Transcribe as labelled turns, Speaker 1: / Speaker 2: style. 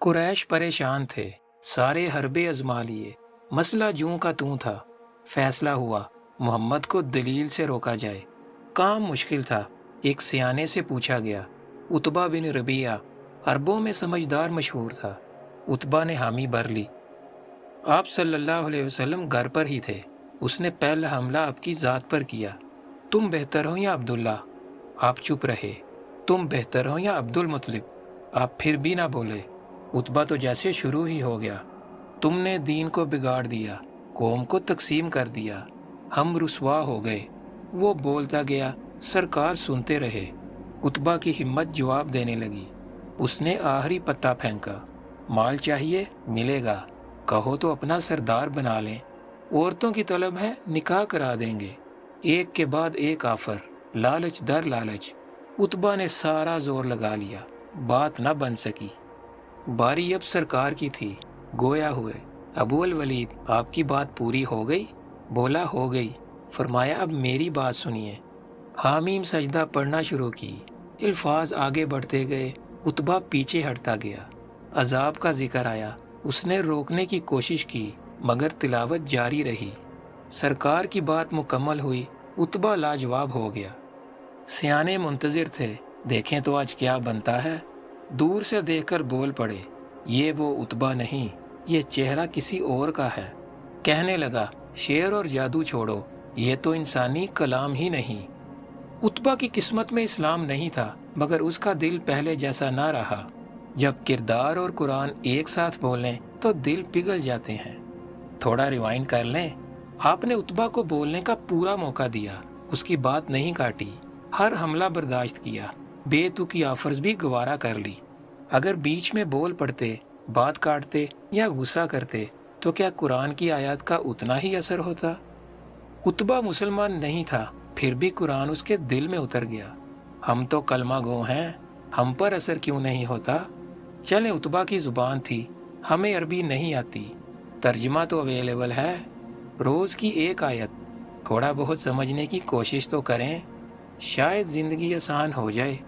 Speaker 1: कुरैश परेशान थे। सारे हरबे आजमा लिए। मसला जूं का तूं था। फैसला हुआ मोहम्मद को दलील से रोका जाए। काम मुश्किल था। एक सियाने से पूछा गया। उतबा बिन रबिया अरबों में समझदार मशहूर था। उतबा ने हामी भर ली। आप सल्लल्लाहु अलैहि वसल्लम घर पर ही थे। उसने पहला हमला आपकी ज़ात पर किया। तुम बेहतर हो या अब्दुल्ला? आप चुप रहे। तुम बेहतर हो या अब्दुल मुतलिब? आप फिर भी ना बोले। उतबा तो जैसे शुरू ही हो गया। तुमने दीन को बिगाड़ दिया, कौम को तकसीम कर दिया, हम रुसवा हो गए। वो बोलता गया, सरकार सुनते रहे। उतबा की हिम्मत जवाब देने लगी। उसने आखिरी पत्ता फेंका। माल चाहिए, मिलेगा। कहो तो अपना सरदार बना लें। औरतों की तलब है, निकाह करा देंगे। एक के बाद एक आफर, लालच दर लालच। उतबा ने सारा जोर लगा लिया, बात न बन सकी। बारी अब सरकार की थी। गोया हुए, अबू अल वलीद, आपकी बात पूरी हो गई? बोला, हो गई। फरमाया, अब मेरी बात सुनिए। हामीम सजदा पढ़ना शुरू की। अल्फाज आगे बढ़ते गए, उतबा पीछे हटता गया। अजाब का जिक्र आया। उसने रोकने की कोशिश की, मगर तिलावत जारी रही। सरकार की बात मुकम्मल हुई। उतबा लाजवाब हो गया। सियाने मुंतजिर थे, देखें तो आज क्या बनता है। दूर से देखकर बोल पड़े, ये वो उतबा नहीं, ये चेहरा किसी और का है। कहने लगा, शेर और जादू छोड़ो, ये तो इंसानी कलाम ही नहीं। उतबा की किस्मत में इस्लाम नहीं था, मगर उसका दिल पहले जैसा ना रहा। जब किरदार और कुरान एक साथ बोलें तो दिल पिघल जाते हैं। थोड़ा रिवाइंड कर लें। आपने उतबा को बोलने का पूरा मौका दिया, उसकी बात नहीं काटी, हर हमला बर्दाश्त किया, बेतुकी ऑफर्स भी गवारा कर ली। अगर बीच में बोल पड़ते, बात काटते या गुस्सा करते तो क्या कुरान की आयत का उतना ही असर होता? उतबा मुसलमान नहीं था, फिर भी कुरान उसके दिल में उतर गया। हम तो कलमा गो हैं, हम पर असर क्यों नहीं होता? चले, उतबा की जुबान थी, हमें अरबी नहीं आती, तर्जमा तो अवेलेबल है। रोज़ की एक आयत, थोड़ा बहुत समझने की कोशिश तो करें, शायद ज़िंदगी आसान हो जाए।